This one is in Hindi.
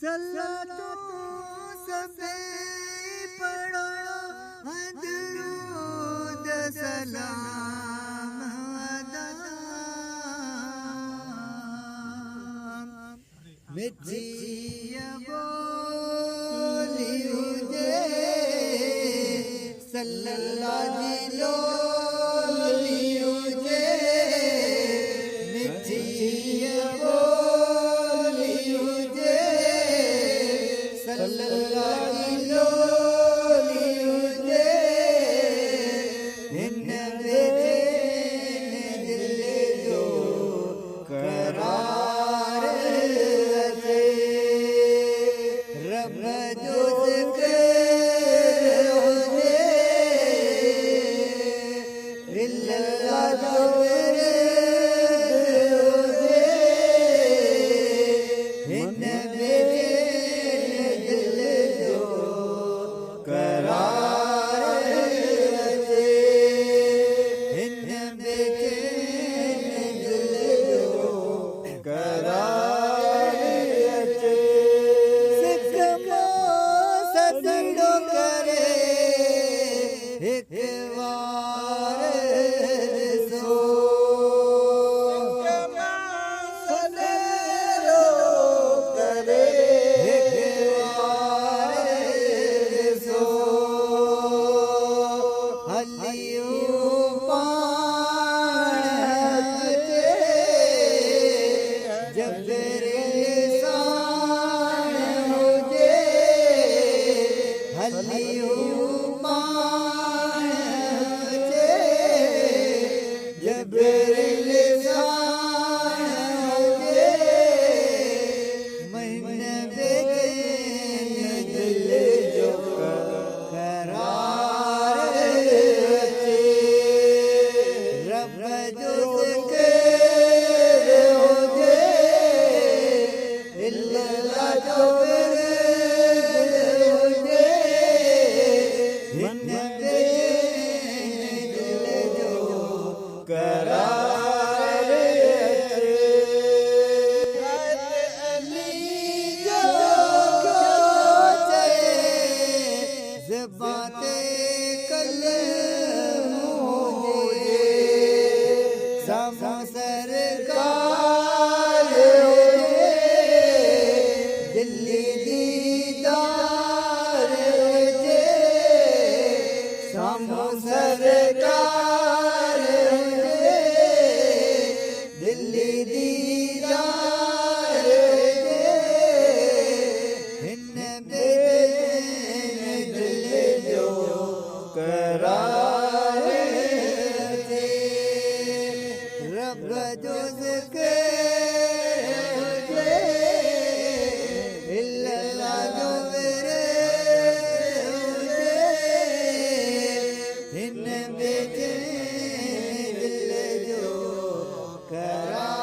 सल्लतो सबे पढ़ो दरूद सलाम अदा मिठी बोली हुजे सल्लल्लाहु लोली हुजे मिठी बोली हुजे सल्लल्लाहु लोली हुजे हिन बेटे दिल जो करार अचे रब जो ज़िक्र हुजे इल्लल्लाह जो विर्द हुजे हिन बेटे दिल जो करार अचे हिन बेटे दिल जो करार अचे सिख सजड़ो करे हिक वार ॾिसो सजड़ो करे हिक वार ॾिसो हलियो पाण अचे जबरील साण हुजे हलियो पाण अचे जबरील साण हुजे मन बेटे दिल जो करार अचे रब जो ज़िक्र हुजे इल्लल्लाह जो विर्द हुजे हिन बेटे दिल जो करार अचे अली जो चए ज़बान ते कलम हुजे साम्हूं सरकार हुजे दिल्ली दीदार हुजे साम्हूं सरकार हुजे दिल्ली दीदार हुजे हिन बेटे दिल जो करार अचे रब जो ज़िक्र हुजे इल्लल्लाह जो विर्द हुजे हिन बेटे दिल जो करार